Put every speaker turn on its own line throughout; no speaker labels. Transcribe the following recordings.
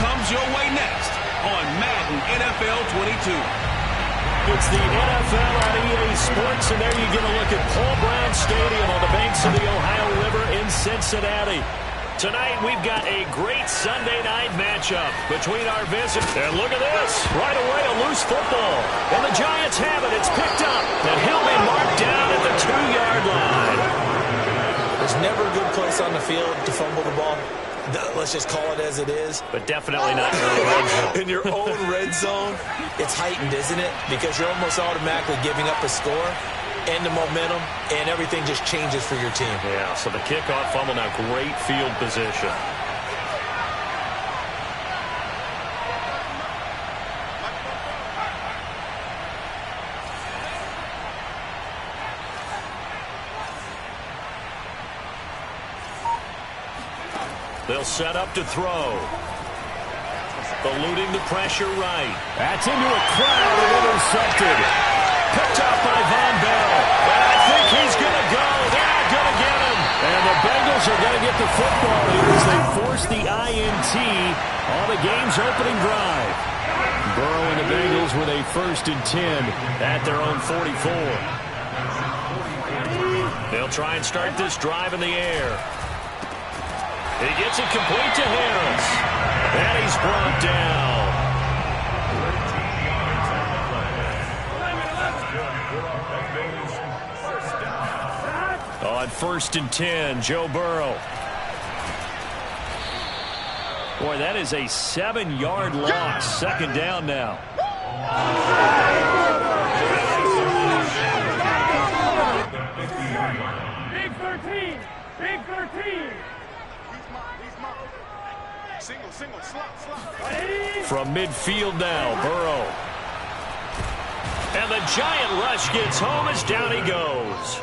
comes your way next on Madden NFL 22.
It's the NFL on EA Sports, and there you get a look at Paul Brown Stadium on the banks of the Ohio River in Cincinnati. Tonight, we've got a great Sunday night matchup between our visitors. And look at this. Right away, a loose football. And the Giants have it. It's picked up. And he'll be marked down at the 2-yard line.
There's never a good place on the field to fumble the ball. Let's just call it as it is.
But definitely not in your own red zone.
In your own red zone, it's heightened, isn't it? Because you're almost automatically giving up a score and the momentum, and everything just changes for your team.
Yeah, so the kickoff fumble, now great field position. They'll set up to throw. Eluding the pressure right. That's into a crowd and intercepted. Picked up by Von Bell. And I think he's going to go. They're not going to get him. And the Bengals are going to get the football here as they force the INT on the game's opening drive. Burrow and the Bengals with a 1st and 10 at their own 44. They'll try and start this drive in the air. He gets it complete to Harris. And he's brought down. On 1st and 10, Joe Burrow. Boy, that is a 7-yard loss. 2nd down now.
Big 13. Big 13. Single, slot.
From midfield now, Burrow. And the giant rush gets home as down he goes.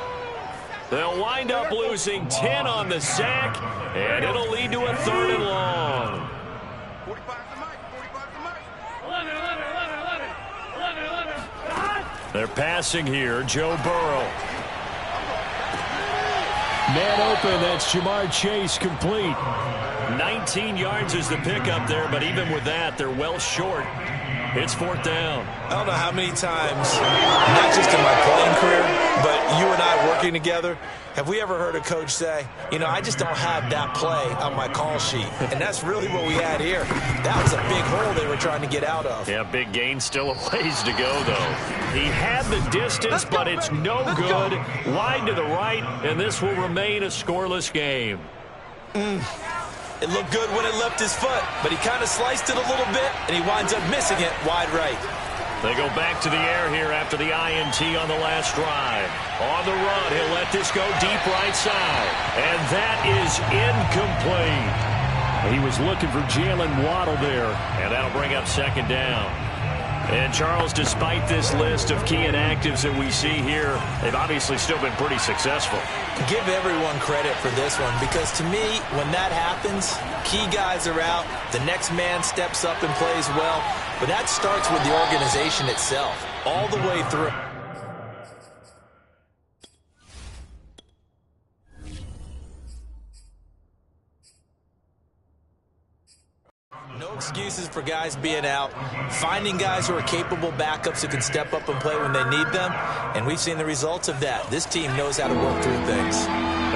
They'll wind up losing 10 on the sack, and it'll lead to a 3rd and long.
45 to Mike. 11.
They're passing here, Joe Burrow. Man open, that's Jamar Chase complete. 19 yards is the pickup there, but even with that, they're well short. It's 4th down.
I don't know how many times, not just in my playing career, but you and I working together, have we ever heard a coach say, you know, I just don't have that play on my call sheet. And that's really what we had here. That was a big hole they were trying to get out of.
Yeah, big gain, still a ways to go, though. He had the distance, but it's no good. Wide to the right, and this will remain a scoreless game.
It looked good when it left his foot, but he kind of sliced it a little bit, and he winds up missing it wide right.
They go back to the air here after the INT on the last drive. On the run, he'll let this go deep right side. And that is incomplete. He was looking for Jalen Waddle there, and that'll bring up 2nd down. And, Charles, despite this list of key inactives that we see here, they've obviously still been pretty successful.
Give everyone credit for this one, because to me, when that happens, key guys are out, the next man steps up and plays well, but that starts with the organization itself, all the way through. No excuses for guys being out, finding guys who are capable backups who can step up and play when they need them, and we've seen the results of that. This team knows how to work through things.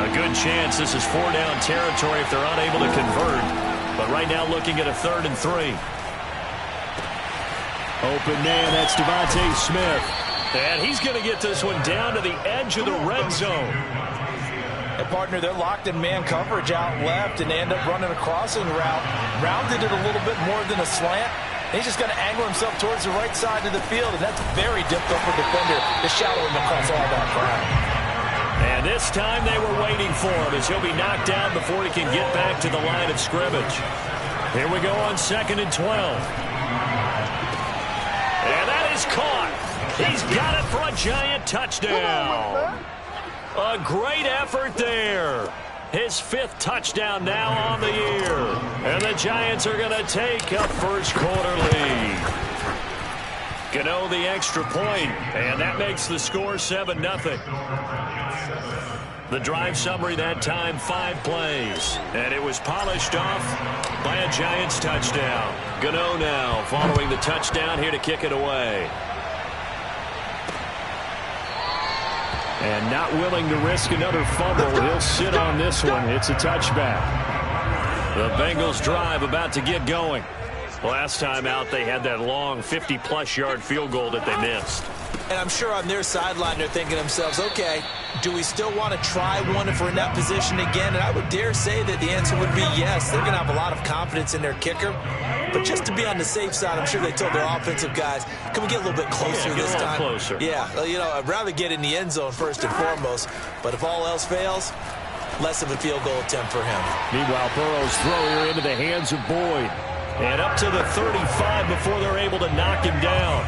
A good chance this is 4-down territory if they're unable to convert, but right now looking at a 3rd and 3. Open man, that's Devontae Smith. And he's going to get this one down to the edge of the red zone.
And, partner, they're locked in man coverage out left, and they end up running a crossing route. Rounded it a little bit more than a slant. And he's just going to angle himself towards the right side of the field, and that's very difficult for a defender to shadow him across all that ground.
And this time they were waiting for him as he'll be knocked down before he can get back to the line of scrimmage. Here we go on 2nd and 12. And that is caught. He's got it for a giant touchdown. A great effort there. His 5th touchdown now on the year. And the Giants are going to take a first-quarter lead. Gano the extra point, and that makes the score 7-0. The drive summary that time, 5 plays. And it was polished off by a Giants touchdown. Gano now following the touchdown here to kick it away. And not willing to risk another fumble. He'll sit on this one. It's a touchback. The Bengals drive about to get going. Last time out, they had that long 50-plus yard field goal that they missed.
And I'm sure on their sideline they're thinking to themselves, okay, do we still want to try one if we're in that position again? And I would dare say that the answer would be yes. They're going to have a lot of confidence in their kicker. But just to be on the safe side, I'm sure they told their offensive guys, can we get a little bit closer this time?
Closer.
Yeah, you know, I'd rather get in the end zone first and foremost. But if all else fails, less of a field goal attempt for him.
Meanwhile, Burrow's throw here into the hands of Boyd. And up to the 35 before they're able to knock him down.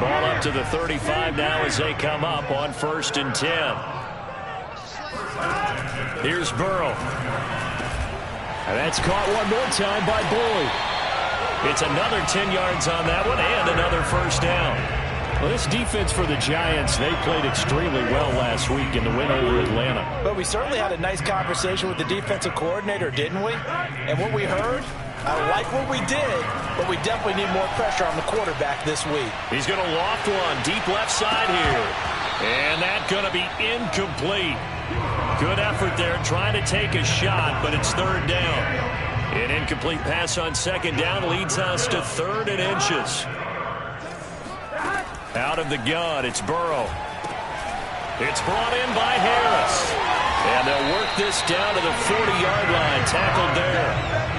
Ball up to the 35 now as they come up on 1st and 10. Here's Burrow. And that's caught one more time by Boyd. It's another 10 yards on that one and another first down. Well, this defense for the Giants, they played extremely well last week in the win over Atlanta.
But we certainly had a nice conversation with the defensive coordinator, didn't we? And what we heard, I like what we did, but we definitely need more pressure on the quarterback this week.
He's going to loft one deep left side here. And that's going to be incomplete. Good effort there trying to take a shot, but it's 3rd down. An incomplete pass on 2nd down leads us to 3rd and inches. Out of the gun, it's Burrow. It's brought in by Harris. And they'll work this down to the 40-yard line, tackled there.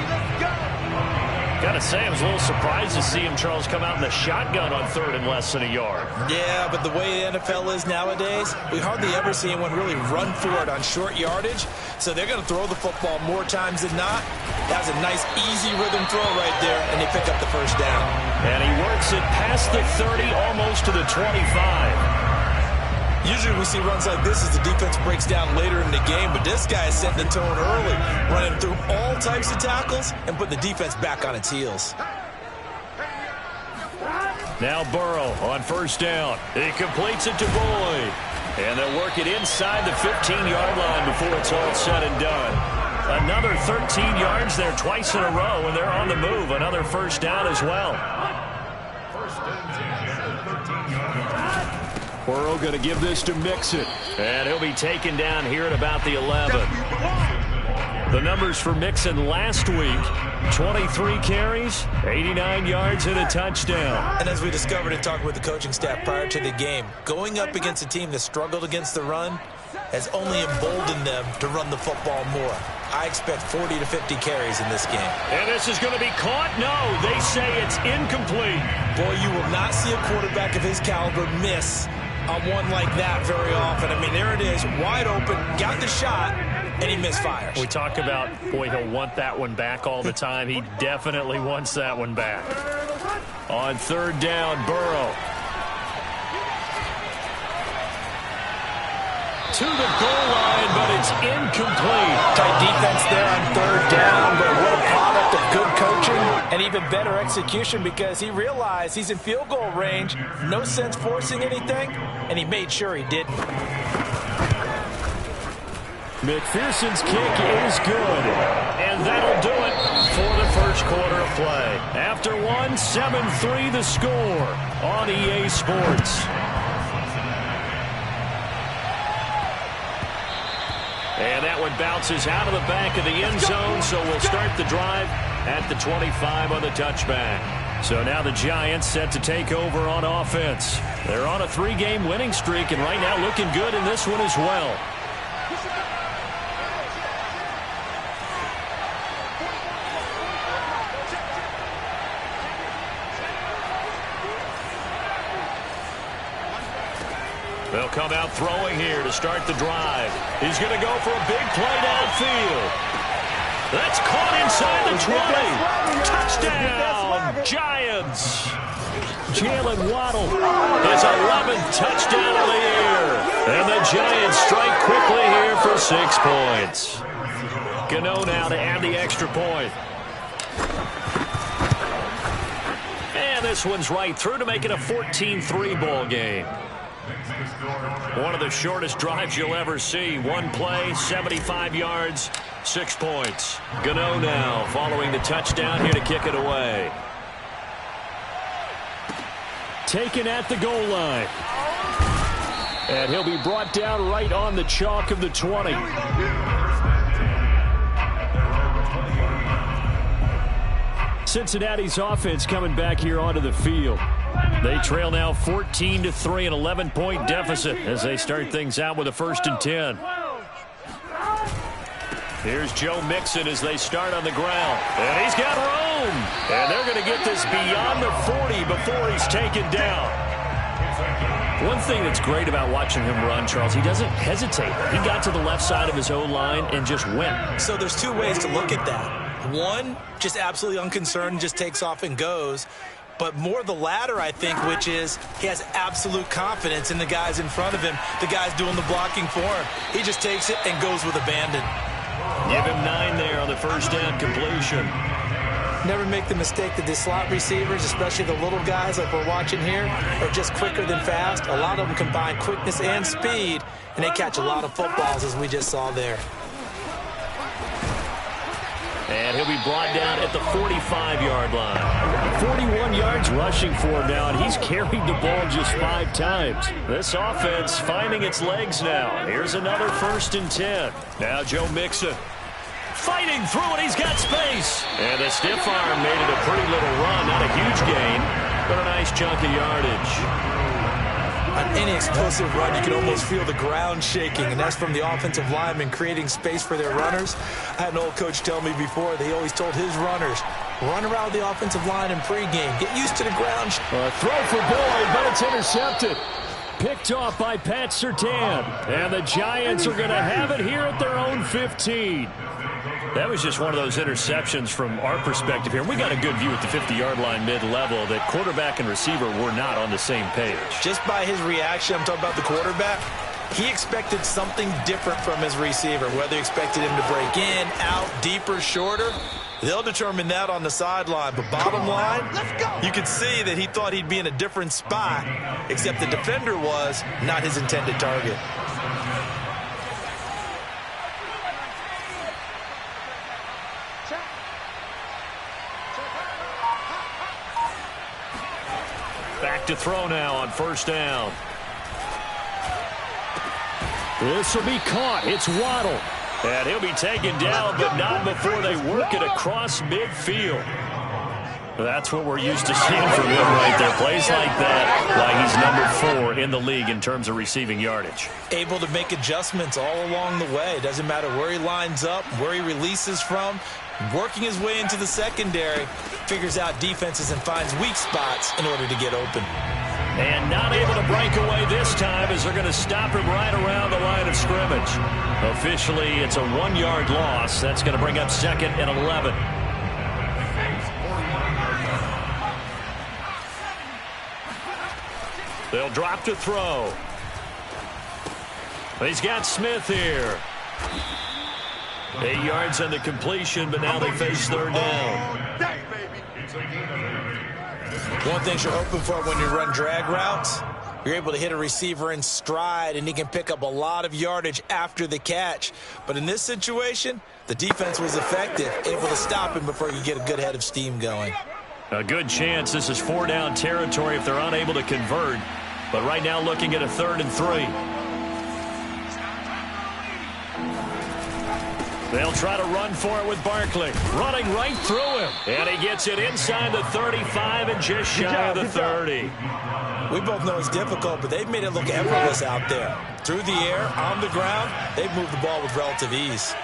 Gotta say, I was a little surprised to see him, Charles, come out in the shotgun on 3rd and less than a yard.
Yeah, but the way the NFL is nowadays, we hardly ever see anyone really run for it on short yardage. So they're going to throw the football more times than not. That was a nice, easy rhythm throw right there, and they pick up the first down.
And he works it past the 30, almost to the 25.
Usually we see runs like this as the defense breaks down later in the game, but this guy is setting the tone early, running through all types of tackles and putting the defense back on its heels.
Now Burrow on 1st down. He completes it to Boyd. And they'll work it inside the 15-yard line before it's all said and done. Another 13 yards there twice in a row, and they're on the move. Another first down as well. Burrow going to give this to Mixon. And he'll be taken down here at about the 11. The numbers for Mixon last week, 23 carries, 89 yards, and a touchdown.
And as we discovered in talking with the coaching staff prior to the game, going up against a team that struggled against the run has only emboldened them to run the football more. I expect 40 to 50 carries in this game.
And this is going to be caught? No, they say it's incomplete.
Boy, you will not see a quarterback of his caliber miss on one like that very often. I mean, there it is, wide open, got the shot, and he misfires.
We talk about, boy, he'll want that one back all the time. He definitely wants that one back. On 3rd down, Burrow. To the goal line, but it's incomplete.
Tight defense there on 3rd down, but what a product of good coaching and even better execution, because he realized he's in field goal range, no sense forcing anything, and he made sure he didn't.
McPherson's kick is good, and that'll do it for the first quarter of play. After one, 7-3 the score on EA Sports. And that one bounces out of the back of the end zone, so we'll start the drive at the 25 on the touchback. So now the Giants set to take over on offense. They're on a 3-game winning streak, and right now looking good in this one as well. They'll come out throwing here to start the drive. He's going to go for a big play downfield. That's caught inside the 20. Touchdown, Giants. Jalen Waddle, his 11th touchdown of the year. And the Giants strike quickly here for 6 points. Gano now to add the extra point. And this one's right through to make it a 14-3 ball game. One of the shortest drives you'll ever see. One play, 75 yards, 6 points. Gano now following the touchdown here to kick it away. Taken at the goal line. And he'll be brought down right on the chalk of the 20. Cincinnati's offense coming back here onto the field. They trail now 14-3, an 11-point deficit as they start things out with a 1st and 10. Here's Joe Mixon as they start on the ground. And he's got room. And they're going to get this beyond the 40 before he's taken down. One thing that's great about watching him run, Charles, he doesn't hesitate. He got to the left side of his O-line and just went.
So there's 2 ways to look at that. One, just absolutely unconcerned, just takes off and goes. But more the latter, I think, which is he has absolute confidence in the guys in front of him, the guys doing the blocking for him. He just takes it and goes with abandon.
Give him 9 there on the 1st down completion.
Never make the mistake that the slot receivers, especially the little guys like we're watching here, are just quicker than fast. A lot of them combine quickness and speed, and they catch a lot of footballs, as we just saw there.
And he'll be brought down at the 45-yard line. 41 yards rushing for him now, and he's carried the ball just 5 times. This offense finding its legs now. Here's another 1st and 10. Now Joe Mixon fighting through it. He's got space. And the stiff arm made it a pretty little run. Not a huge gain, but a nice chunk of yardage.
On any explosive run, you can almost feel the ground shaking, and that's from the offensive linemen creating space for their runners. I had an old coach tell me before, they always told his runners, run around the offensive line in pregame. Get used to the ground.
Throw for Boyd, but it's intercepted. Picked off by Pat Surtain. And the Giants are going to have it here at their own 15. That was just one of those interceptions from our perspective here. We got a good view at the 50-yard line mid-level that quarterback and receiver were not on the same page.
Just by his reaction, I'm talking about the quarterback, he expected something different from his receiver, whether he expected him to break in, out, deeper, shorter. They'll determine that on the sideline. But bottom line, you could see that he thought he'd be in a different spot, except the defender was not his intended target.
Back to throw now on 1st down. This will be caught. It's Waddle. And he'll be taken down, but not before they work it across midfield. That's what we're used to seeing from him right there. Plays like that, why he's number 4 in the league in terms of receiving yardage.
Able to make adjustments all along the way. Doesn't matter where he lines up, where he releases from. Working his way into the secondary, figures out defenses and finds weak spots in order to get open.
And not able to break away this time as they're going to stop him right around the line of scrimmage. Officially, it's a 1-yard loss. That's going to bring up 2nd and 11. They'll drop to throw. He's got Smith here. 8 yards on the completion, but now they face 3rd down.
One thing you're hoping for when you run drag routes, you're able to hit a receiver in stride, and he can pick up a lot of yardage after the catch. But in this situation, the defense was effective, able to stop him before you get a good head of steam going.
A good chance this is 4-down territory if they're unable to convert. But right now looking at a 3rd and 3. They'll try to run for it with Barkley. Running right through him. And he gets it inside the 35 and just shy of the 30.
We both know it's difficult, but they've made it look effortless out there. Through the air, on the ground, they've moved the ball with relative ease.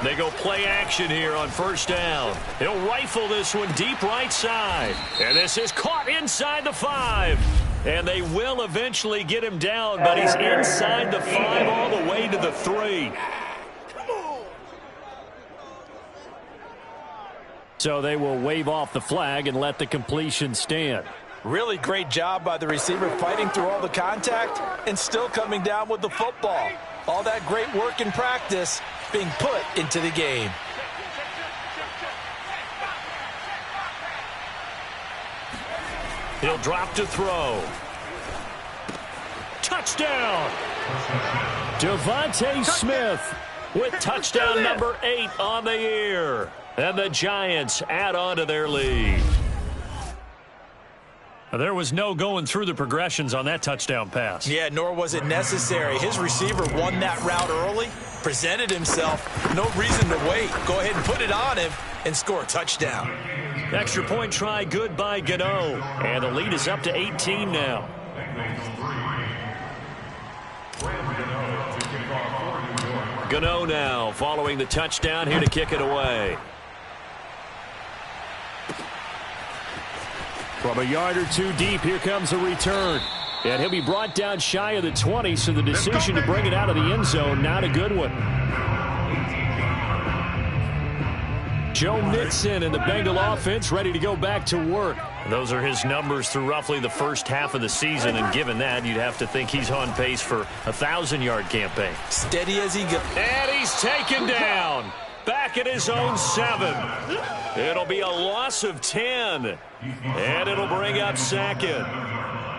They go play action here on 1st down. He'll rifle this one deep right side. And this is caught inside the 5. And they will eventually get him down, but he's inside the 5 all the way to the 3. So they will wave off the flag and let the completion stand.
Really great job by the receiver fighting through all the contact and still coming down with the football. All that great work in practice being put into the game.
He'll drop to throw. Touchdown! Devontae Smith. with touchdown number 8 on the year. And the Giants add on to their lead.
There was no going through the progressions on that touchdown pass.
Yeah, nor was it necessary. His receiver won that route early, presented himself. No reason to wait. Go ahead and put it on him and score a touchdown.
Extra point try good by Gano. And the lead is up to 18 now. Gano now following the touchdown here to kick it away. From a yard or two deep, here comes a return. And he'll be brought down shy of the 20, so the decision to bring it out of the end zone, not a good one. Joe Mixon and the Bengal offense ready to go back to work. Those are his numbers through roughly the first half of the season, and given that, you'd have to think he's on pace for a 1,000-yard campaign.
Steady as he goes.
And he's taken down. Back at his own 7. It'll be a loss of 10. And it'll bring up second.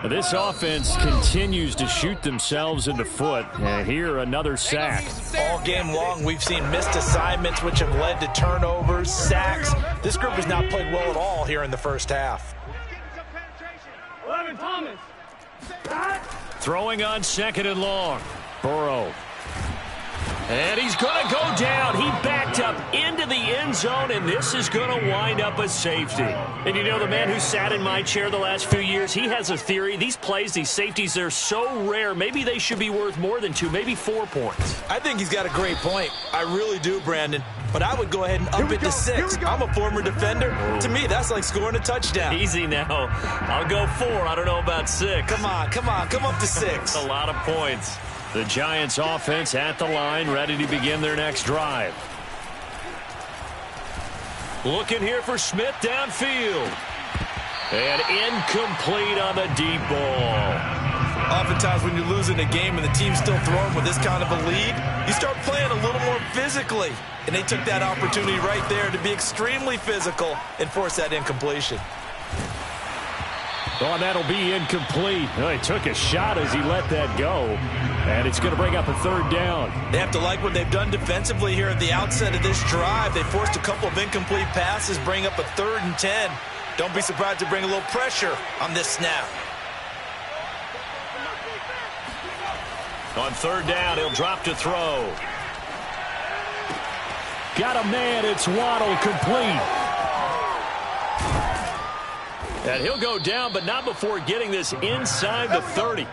This offense continues to shoot themselves in the foot. And here, another sack.
All game long, we've seen missed assignments, which have led to turnovers, sacks. This group has not played well at all here in the first half.
11 Thomas.
Throwing on 2nd and long. Burrow. And he's going to go down. He backed up into the end zone, and this is going to wind up a safety. And you know, the man who sat in my chair the last few years, he has a theory. These plays, these safeties, they're so rare. Maybe they should be worth more than 2, maybe 4 points.
I think he's got a great point. I really do, Brandon. But I would go ahead and up it to 6. I'm a former defender. To me, that's like scoring a touchdown.
Easy now. I'll go 4. I don't know about 6.
Come on. Come up to 6.
A lot of points. The Giants offense at the line, ready to begin their next drive. Looking here for Smith downfield. And incomplete on the deep ball.
Oftentimes when you're losing a game and the team's still throwing with this kind of a lead, you start playing a little more physically. And they took that opportunity right there to be extremely physical and force that incompletion.
Oh, and that'll be incomplete. Oh, he took a shot as he let that go. And it's going to bring up a 3rd down.
They have to like what they've done defensively here at the outset of this drive. They forced a couple of incomplete passes, bring up a 3rd and 10. Don't be surprised to bring a little pressure on this snap.
On 3rd down, he'll drop to throw.
Got a man. It's Waddle, complete.
And he'll go down, but not before getting this inside the 30.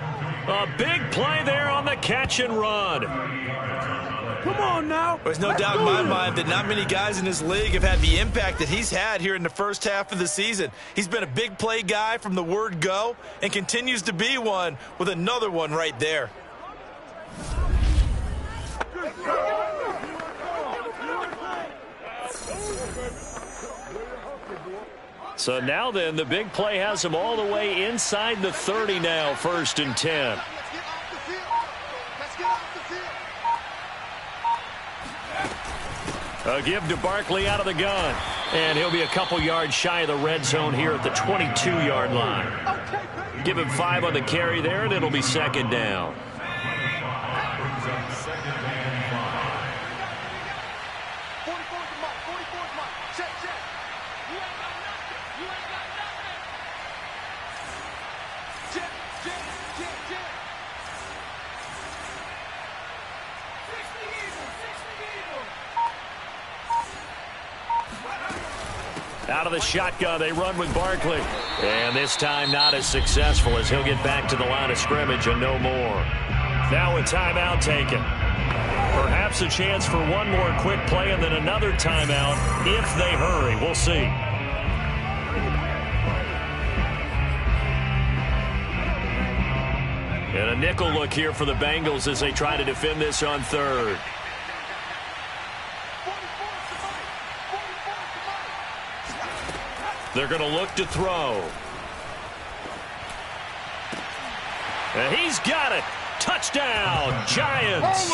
A big play there on the catch and run.
Come on now.
There's no doubt in my mind that not many guys in this league have had the impact that he's had here in the first half of the season. He's been a big play guy from the word go and continues to be one with another one right there.
So now then, the big play has him all the way inside the 30 now, 1st and 10. A give to Barkley out of the gun. And he'll be a couple yards shy of the red zone here at the 22-yard line. Give him 5 on the carry there, and it'll be 2nd down. Out of the shotgun, they run with Barkley. And this time not as successful as he'll get back to the line of scrimmage and no more. Now a timeout taken. Perhaps a chance for one more quick play and then another timeout if they hurry. We'll see. And a nickel look here for the Bengals as they try to defend this on 3rd. They're going to look to throw. And he's got it. Touchdown, Giants.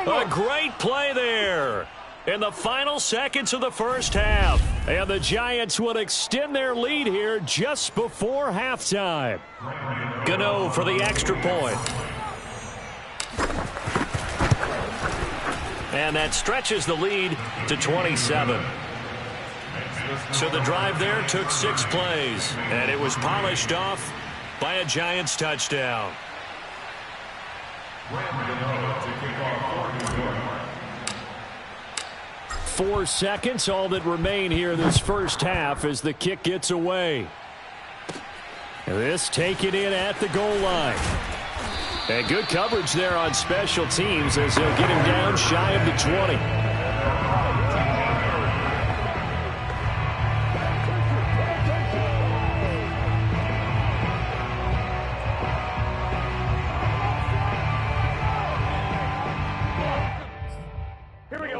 A great play there in the final seconds of the first half. And the Giants would extend their lead here just before halftime. Gano for the extra point. And that stretches the lead to 27. So the drive there took 6 plays, and it was polished off by a Giants touchdown.
4 seconds, all that remain here this first half as the kick gets away. This taken in at the goal line. And good coverage there on special teams as they'll get him down shy of the 20.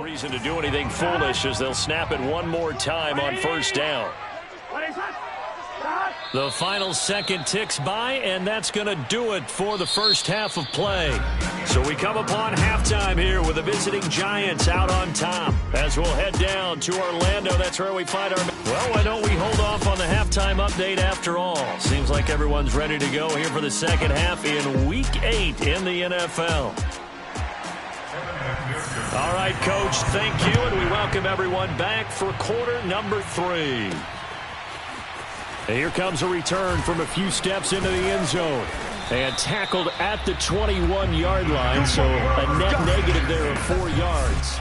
Reason to do anything foolish as they'll snap it one more time on first down. The final second ticks by, and that's going to do it for the first half of play. So we come upon halftime here with the visiting Giants out on top. As we'll head down to Orlando, that's where we find our... Well, why don't we hold off on the halftime update after all? Seems like everyone's ready to go here for the second half in Week 8 in the NFL. All right, Coach, thank you, and we welcome everyone back for quarter number 3. And here comes a return from a few steps into the end zone. And tackled at the 21-yard line, so a net negative there of 4 yards.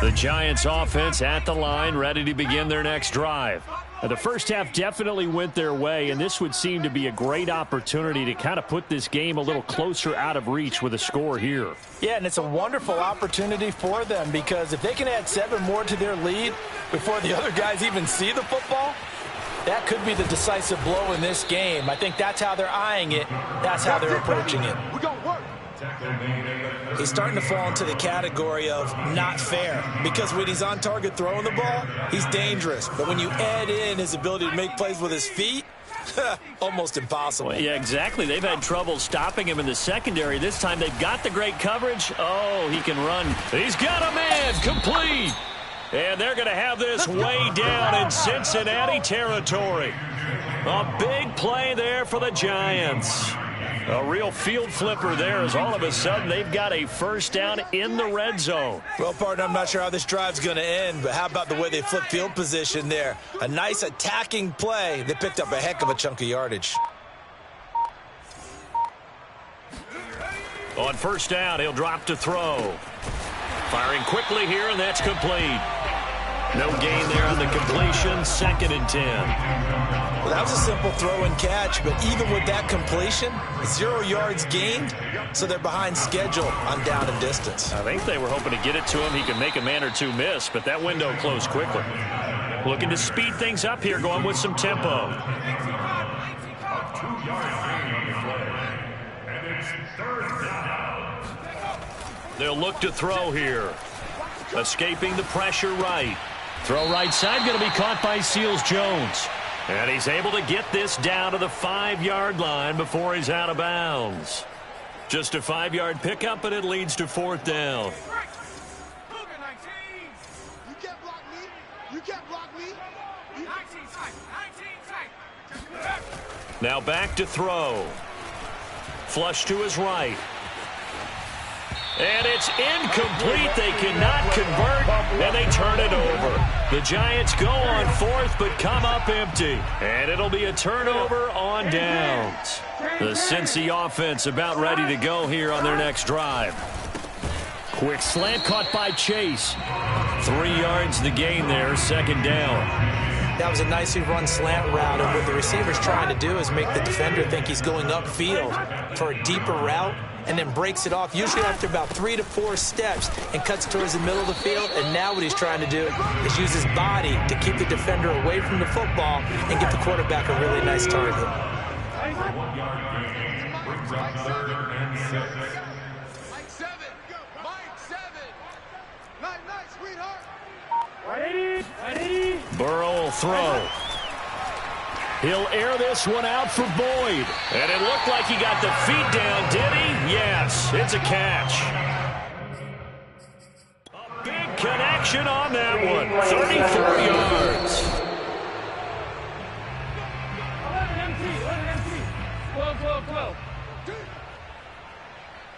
The Giants offense at the line, ready to begin their next drive. The first half definitely went their way, and this would seem to be a great opportunity to kind of put this game a little closer out of reach with a score here.
Yeah, and it's a wonderful opportunity for them because if they can add 7 more to their lead before the other guys even see the football, that could be the decisive blow in this game. I think that's how they're eyeing it. That's how they're approaching it.
We're going to work.
He's starting to fall into the category of not fair because when he's on target throwing the ball, he's dangerous. But when you add in his ability to make plays with his feet, almost impossible.
Well, yeah, exactly. They've had trouble stopping him in the secondary. This time they've got the great coverage. Oh, he can run. He's got a man complete. And they're going to have this way down in Cincinnati territory. A big play there for the Giants. A real field flipper there as all of a sudden they've got a first down in the red zone.
Well, partner, I'm not sure how this drive's going to end, but how about the way they flip field position there? A nice attacking play. They picked up a heck of a chunk of yardage.
On first down, he'll drop to throw. Firing quickly here, and that's complete. No gain there on the completion, 2nd and 10.
Well, that was a simple throw and catch, but even with that completion, 0 yards gained, so they're behind schedule on down and distance.
I think they were hoping to get it to him. He could make a man or two miss, but that window closed quickly. Looking to speed things up here, going with some tempo. They'll look to throw here. Escaping the pressure right. Throw right side, going to be caught by Seals-Jones. And he's able to get this down to the 5-yard line before he's out of bounds. Just a 5-yard pickup, and it leads to 4th down.
You can't block me. You can't block me. 19 tight. 19 tight.
Now back to throw. Flush to his right. And it's incomplete. They cannot convert, and they turn it over. The Giants go on fourth, but come up empty. And it'll be a turnover on downs. The Cincy offense about ready to go here on their next drive. Quick slant caught by Chase. 3 yards the gain there, second down.
That was a nicely run slant route, and what the receiver's trying to do is make the defender think he's going upfield for a deeper route, and then breaks it off, usually after about 3 to 4 steps, and cuts towards the middle of the field. And now what he's trying to do is use his body to keep the defender away from the football and get the quarterback a really nice target.
Burrow will throw. He'll air this one out for Boyd. And it looked like he got the feet down, did he? Yes, it's a catch. A big connection on that one. 34 yards.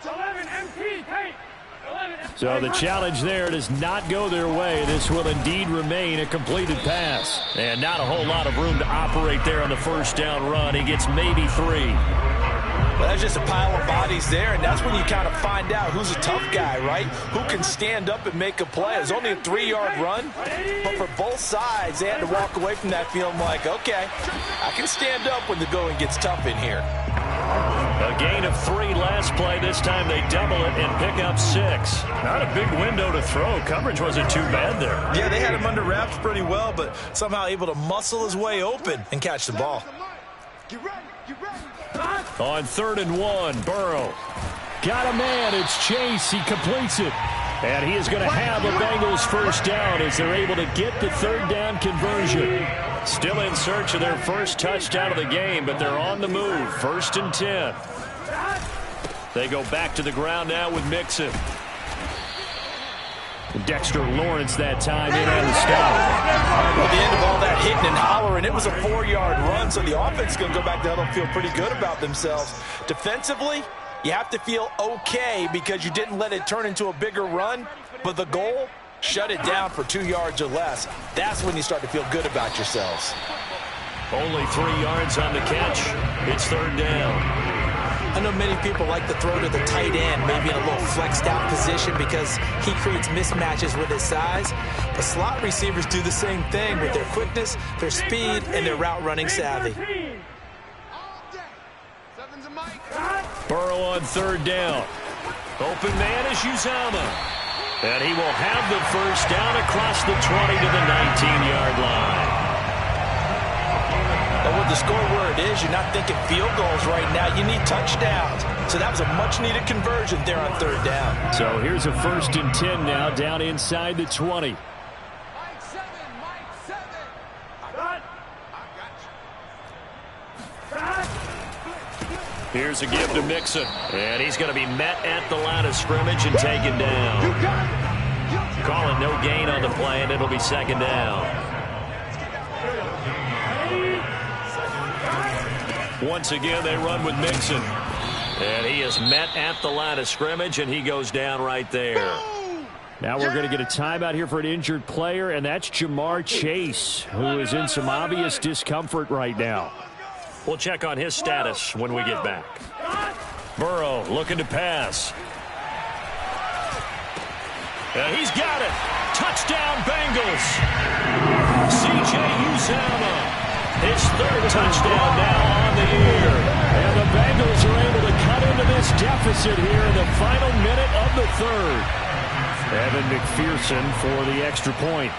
11 MT, take.
So the challenge there does not go their way. This will indeed remain a completed pass.
And not a whole lot of room to operate there on the first down run. He gets maybe 3.
Well, that's just a pile of bodies there, and that's when you kind of find out who's a tough guy, right? Who can stand up and make a play. It was only a 3-yard run, but for both sides, they had to walk away from that feeling like, okay, I can stand up when the going gets tough in here.
A gain of 3 last play. This time they double it and pick up 6. Not a big window to throw. Coverage wasn't too bad there.
Yeah, they had him under wraps pretty well, but somehow able to muscle his way open and catch the ball.
Get ready, get ready.
On 3rd and 1, Burrow.
Got a man. It's Chase. He completes it. And he is going to have a Bengals first down as they're able to get the 3rd down conversion.
Still in search of their first touchdown of the game, but they're on the move. 1st and 10. They go back to the ground now with Mixon.
Dexter Lawrence that time in on the stop.
At the end of all that hitting and hollering, it was a 4-yard run, so the offense is going to go back to huddle and feel pretty good about themselves. Defensively, you have to feel okay because you didn't let it turn into a bigger run, but the goal, shut it down for 2 yards or less. That's when you start to feel good about yourselves.
Only 3 yards on the catch. It's 3rd down.
I know many people like to throw to the tight end, maybe in a little flexed out position because he creates mismatches with his size. But slot receivers do the same thing with their quickness, their speed, and their route running savvy.
Burrow on 3rd down. Open man is Uzomah. And he will have the first down across the 20 to the 19-yard line.
And with the score where it is, you're not thinking field goals right now. You need touchdowns. So that was a much-needed conversion there on 3rd down.
So here's a 1st and 10 now down inside the 20.
Mike 7, Mike 7.
Here's a give to Mixon. And he's going to be met at the line of scrimmage and taken down. Calling no gain on the play, and it'll be 2nd down. Once again, they run with Mixon. And he is met at the line of scrimmage, and he goes down right there.
Now we're going to get a timeout here for an injured player, and that's Ja'Marr Chase, who is in some obvious discomfort right now.
We'll check on his status when we get back. Burrow looking to pass. And he's got it. Touchdown, Bengals. C.J. Uzomah. His 3rd touchdown now on the year.
And the Bengals are able to cut into this deficit here in the final minute of the 3rd. Evan McPherson for the extra point.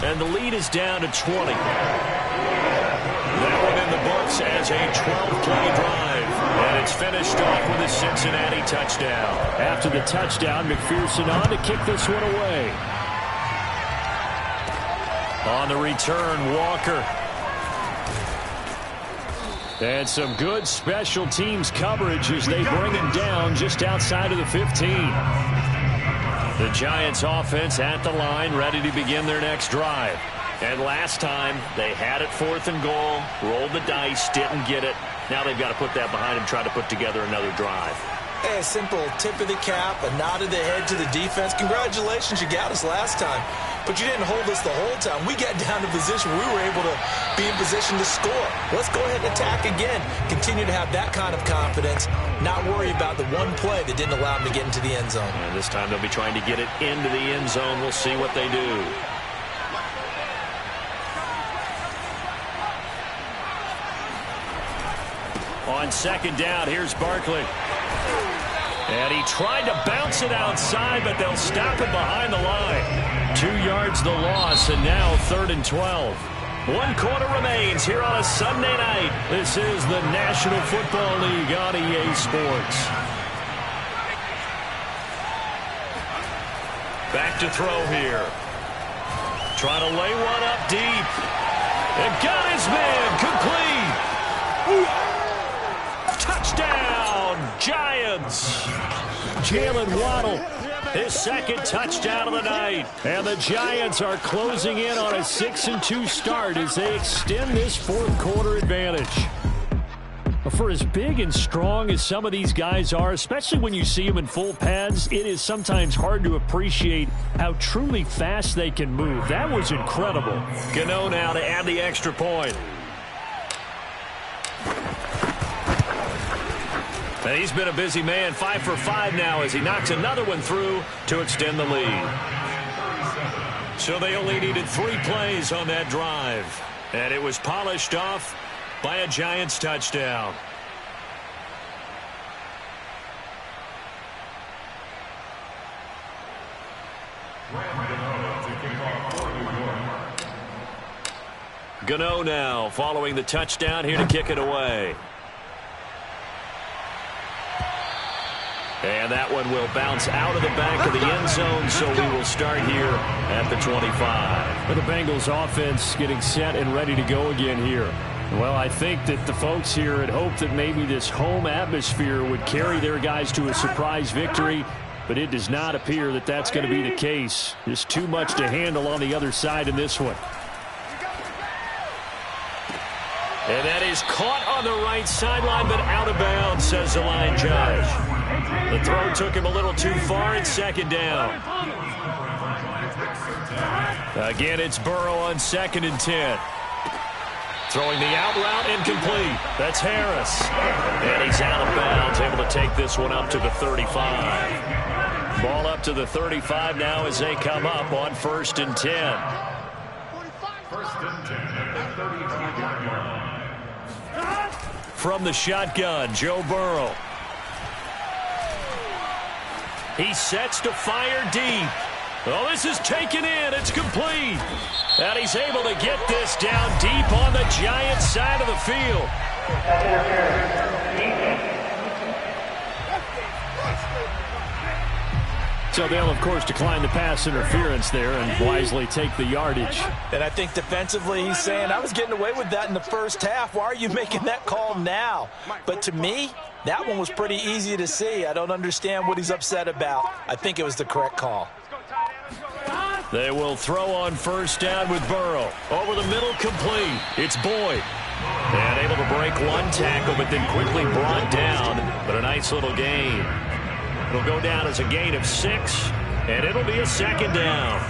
And the lead is down to 20. That one in the books as a 12-play drive. And it's finished off with a Cincinnati touchdown.
After the touchdown, McPherson on to kick this one away.
On the return, Walker.
And some good special teams coverage as they bring him down just outside of the 15.
The Giants offense at the line, ready to begin their next drive. And last time, they had it 4th and goal, rolled the dice, didn't get it. Now they've got to put that behind them, try to put together another drive.
Hey, a simple tip of the cap, a nod of the head to the defense. Congratulations, you got us last time. But you didn't hold us the whole time. We got down to position where we were able to be in position to score. Let's go ahead and attack again. Continue to have that kind of confidence. Not worry about the one play that didn't allow them to get into the end zone.
And this time they'll be trying to get it into the end zone. We'll see what they do. On second down, here's Barkley. And he tried to bounce it outside, but they'll stop it behind the line. 2 yards the loss, and now 3rd and 12. 1 quarter remains here on a Sunday night. This is the National Football League on EA Sports. Back to throw here. Trying to lay one up deep. And got his man complete. Touchdown, Giants. Jalen Waddle, his 2nd touchdown of the night. And the Giants are closing in on a 6-2 start as they extend this 4th quarter advantage. For as big and strong as some of these guys are, especially when you see them in full pads, it is sometimes hard to appreciate how truly fast they can move. That was incredible. Gano now to add the extra point. And he's been a busy man, 5 for 5 now as he knocks another one through to extend the lead. So they only needed 3 plays on that drive. And it was polished off by a Giants touchdown. Gano now following the touchdown here to kick it away. And that one will bounce out of the back of the end zone, so we will start here at the 25.
For the Bengals offense getting set and ready to go again here. Well, I think that the folks here had hoped that maybe this home atmosphere would carry their guys to a surprise victory, but it does not appear that that's going to be the case. Just too much to handle on the other side in this one.
And that is caught on the right sideline, but out of bounds, says the line judge. The throw took him a little too far. It's 2nd down. Again, it's Burrow on 2nd and 10. Throwing the out route incomplete. That's Harris. And he's out of bounds, able to take this one up to the 35. Ball up to the 35 now as they come up on 1st and 10.
1st and 10 at the 35-yard line.
From the shotgun, Joe Burrow. He sets to fire deep. Oh, this is taken in. It's complete. And he's able to get this down deep on the Giants side of the field.
So they'll, of course, decline the pass interference there and wisely take the yardage.
And I think defensively he's saying, I was getting away with that in the first half. Why are you making that call now? But to me, that one was pretty easy to see. I don't understand what he's upset about. I think it was the correct call.
They will throw on 1st down with Burrow. Over the middle, complete. It's Boyd. And able to break one tackle, but then quickly brought down. But a nice little gain. It'll go down as a gain of 6, and it'll be a 2nd down.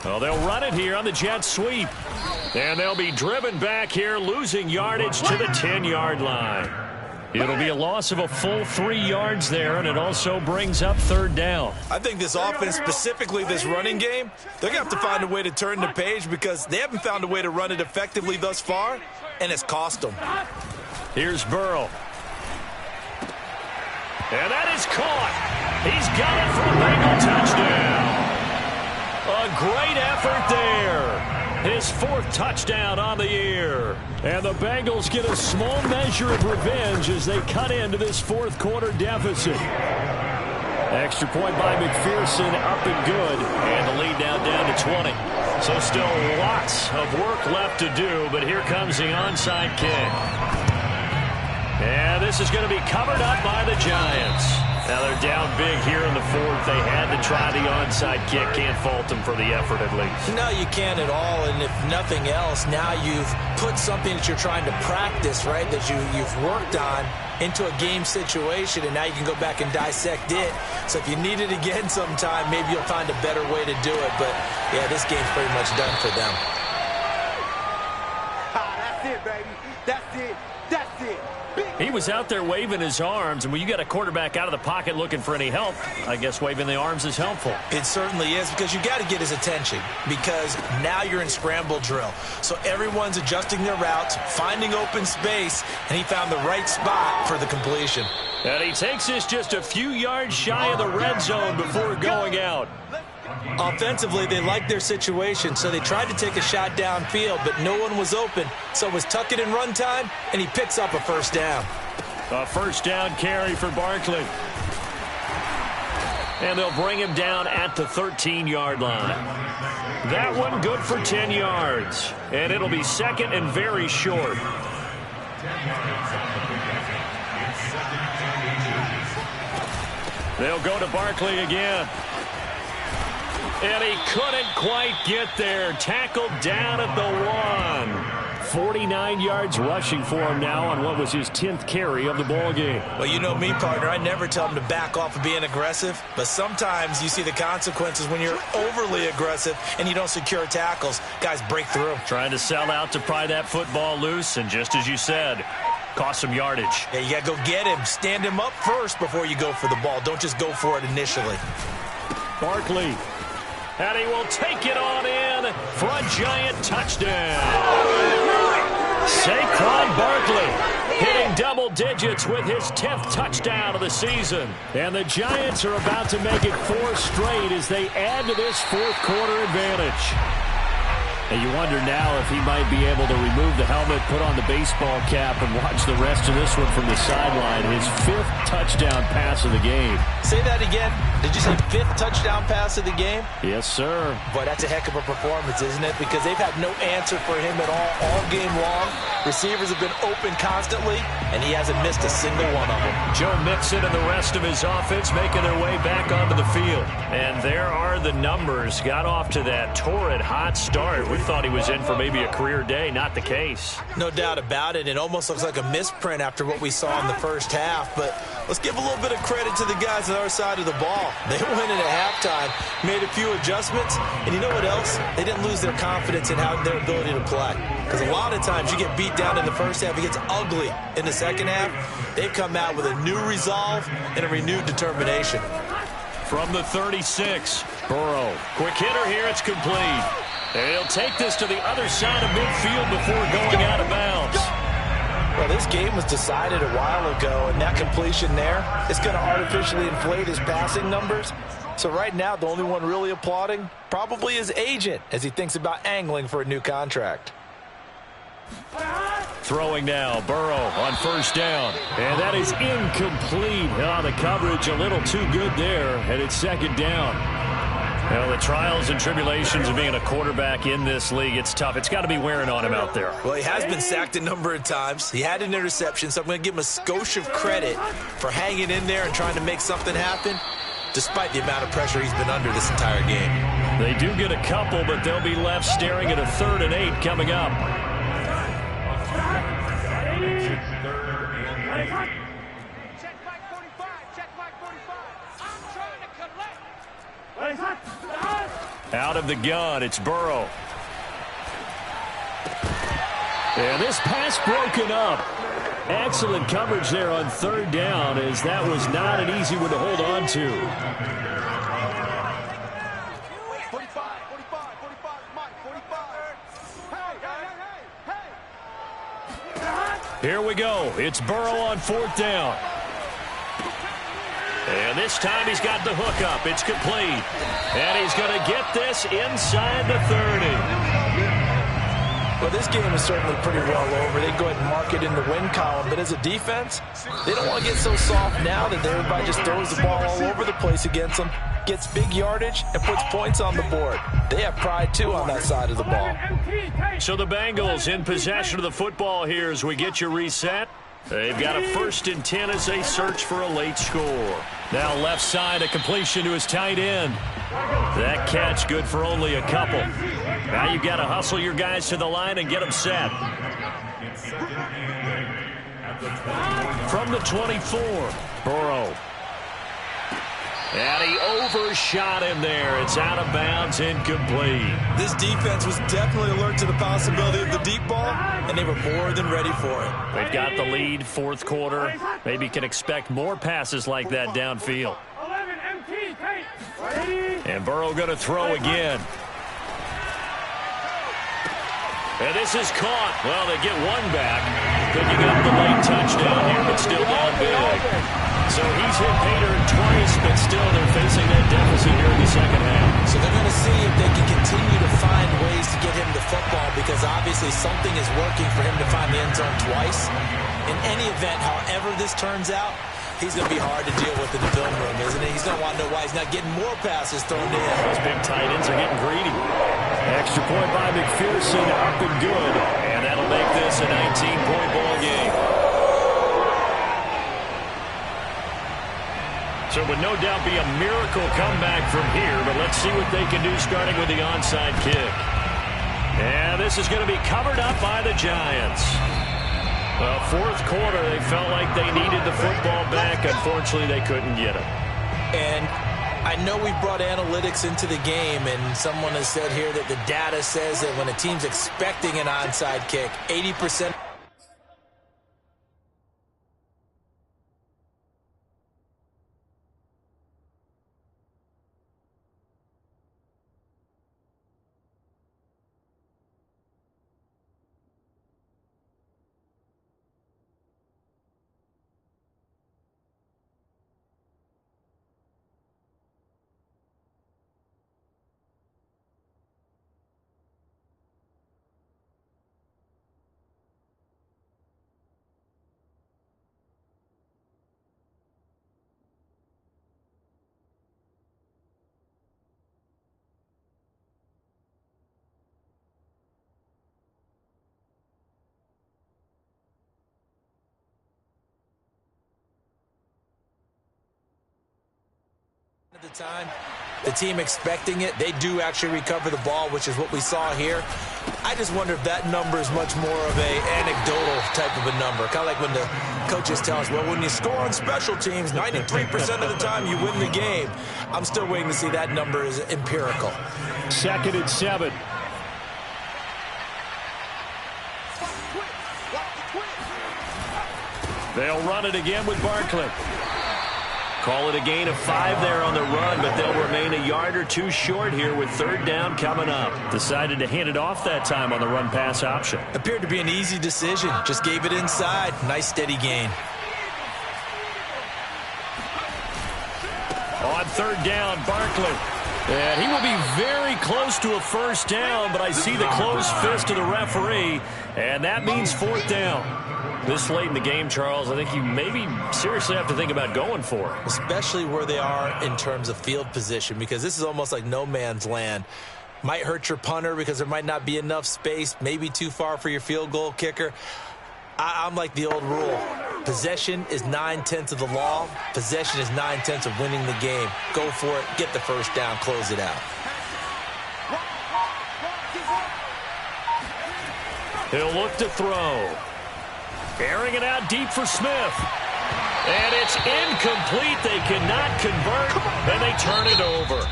Well, they'll run it here on the jet sweep. And they'll be driven back here, losing yardage to the 10-yard line. It'll be a loss of a full 3 yards there, and it also brings up 3rd down.
I think this offense, specifically this running game, they're going to have to find a way to turn the page because they haven't found a way to run it effectively thus far, and it's cost them.
Here's Burrow. And that is caught. He's got it for a Bengal touchdown. A great effort there. His 4th touchdown on the year. And the Bengals get a small measure of revenge as they cut into this 4th quarter deficit. Extra point by McPherson, up and good. And the lead now down to 20. So still lots of work left to do, but here comes the onside kick. And this is going to be covered up by the Giants. Now they're down big here in the fourth. They had to try the onside kick. Can't fault them for the effort at least.
No, you can't at all. And if nothing else, now you've put something that you're trying to practice, right, that you've worked on into a game situation, and now you can go back and dissect it. So if you need it again sometime, maybe you'll find a better way to do it. But, yeah, this game's pretty much done for them.
That's it, baby. That's it. That's it.
He was out there waving his arms, and when you got a quarterback out of the pocket looking for any help, I guess waving the arms is helpful.
It certainly is, because you got to get his attention, because now you're in scramble drill. So everyone's adjusting their routes, finding open space, and he found the right spot for the completion.
And he takes this just a few yards shy of the red zone before going out.
Offensively, they liked their situation, so they tried to take a shot downfield, but no one was open. So it was tuck it and run time, and he picks up a first down.
A first down carry for Barkley. And they'll bring him down at the 13-yard line. That one good for 10 yards. And it'll be second and very short. They'll go to Barkley again. And he couldn't quite get there. Tackled down at the 1. 49 yards rushing for him now on what was his 10th carry of the ball game.
Well, you know me, partner. I never tell him to back off of being aggressive. But sometimes you see the consequences when you're overly aggressive and you don't secure tackles. Guys break through.
Trying to sell out to pry that football loose. And just as you said, cost some yardage.
Yeah, you got to go get him. Stand him up first before you go for the ball. Don't just go for it initially.
Barkley. And he will take it on in for a giant touchdown. Saquon Barkley hitting double digits with his 10th touchdown of the season. And the Giants are about to make it 4 straight as they add to this fourth quarter advantage. And you wonder now if he might be able to remove the helmet, put on the baseball cap, and watch the rest of this one from the sideline. His 5th touchdown pass of the game.
Say that again. Did you say 5th touchdown pass of the game?
Yes, sir.
Boy, that's a heck of a performance, isn't it? Because they've had no answer for him at all game long. Receivers have been open constantly, and he hasn't missed a single one of them.
Joe Mixon and the rest of his offense making their way back onto the field. And there are the numbers. Got off to that torrid hot start. We thought he was in for maybe a career day. Not the case.
No doubt about it. It almost looks like a misprint after what we saw in the first half. But let's give a little bit of credit to the guys on our side of the ball. They went in at halftime, made a few adjustments, and you know what else? They didn't lose their confidence in their ability to play. Because a lot of times you get beat down in the first half, it gets ugly in the second half. They've come out with a new resolve and a renewed determination.
From the 36, Burrow. Quick hitter here, it's complete. And he'll take this to the other side of midfield before going out of bounds.
Well, this game was decided a while ago, and that completion there is going to artificially inflate his passing numbers. So right now, the only one really applauding probably his agent as he thinks about angling for a new contract.
Throwing now, Burrow on first down. And that is incomplete. Oh, the coverage a little too good there, and it's second down. Well, the trials and tribulations of being a quarterback in this league, it's tough. It's got to be wearing on him out there.
Well, he has been sacked a number of times. He had an interception, so I'm going to give him a skosh of credit for hanging in there and trying to make something happen, despite the amount of pressure he's been under this entire game.
They do get a couple, but they'll be left staring at a 3rd and 8 coming up.
Check Mike 45. Check Mike 45. I'm trying to collect.
Out of the gun, it's Burrow. And this pass broken up. Excellent coverage there on 3rd down, as that was not an easy one to hold on to.
45, Mike 45.
Here we go. It's Burrow on 4th down. And this time he's got the hook up. It's complete. And he's going to get this inside the 30.
Well, this game is certainly pretty well over. They go ahead and mark it in the win column. But as a defense, they don't want to get so soft now that everybody just throws the ball all over the place against them, gets big yardage, and puts points on the board. They have pride, too, on that side of the ball.
So the Bengals in possession of the football here as we get you reset. They've got a 1st and 10 as they search for a late score. Now left side, a completion to his tight end. That catch good for only a couple. Now you've got to hustle your guys to the line and get them set. From the 24, Burrow. And he overshot him there. It's out of bounds, incomplete.
This defense was definitely alert to the possibility of the deep ball, and they were more than ready for it.
They've got the lead, 4th quarter. Maybe can expect more passes like that downfield. And Burrow going to throw again. And this is caught. Well, they get one back. Picking up the late touchdown here, but still down big. So he's hit Payton twice, but still they're facing that deficit here in the second half.
So they're going to see if they can continue to find ways to get him the football, because obviously something is working for him to find the end zone twice. In any event, however this turns out, he's going to be hard to deal with in the film room, isn't he? He's going to want to know why he's not getting more passes thrown in.
Those big tight ends are getting greedy. Extra point by McPherson, up and good. And that'll make this a 19-point ball game. So it would no doubt be a miracle comeback from here, but let's see what they can do starting with the onside kick. And this is going to be covered up by the Giants. Well, 4th quarter, they felt like they needed the football back. Unfortunately, they couldn't get it.
And I know we brought analytics into the game, and someone has said here that the data says that when a team's expecting an onside kick, 80%. At the time, the team expecting it, they do actually recover the ball, which is what we saw here. I just wonder if that number is much more of a anecdotal type of a number. Kind of like when the coaches tell us, well, when you score on special teams, 93% of the time you win the game. I'm still waiting to see that number is empirical.
2nd and 7. They'll run it again with Barkley. Call it a gain of 5 there on the run, but they'll remain a yard or two short here with 3rd down coming up. Decided to hand it off that time on the run-pass option.
Appeared to be an easy decision. Just gave it inside. Nice steady gain.
On 3rd down, Barkley. And he will be very close to a 1st down, but I see the closed fist of the referee, and that means 4th down. This late in the game, Charles, I think you maybe seriously have to think about going for it.
Especially where they are in terms of field position, because this is almost like no man's land. Might hurt your punter because there might not be enough space, maybe too far for your field goal kicker. I'm like the old rule. Possession is 9/10 of the law. Possession is 9/10 of winning the game. Go for it. Get the 1st down. Close it out.
He'll look to throw. Airing it out deep for Smith. And it's incomplete. They cannot convert, and they turn it over.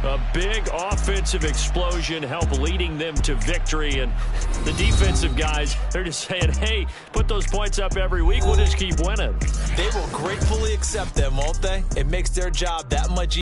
A big offensive explosion helped leading them to victory. And the defensive guys, they're just saying, hey, put those points up every week. We'll just keep winning.
They will gratefully accept them, won't they? It makes their job that much easier.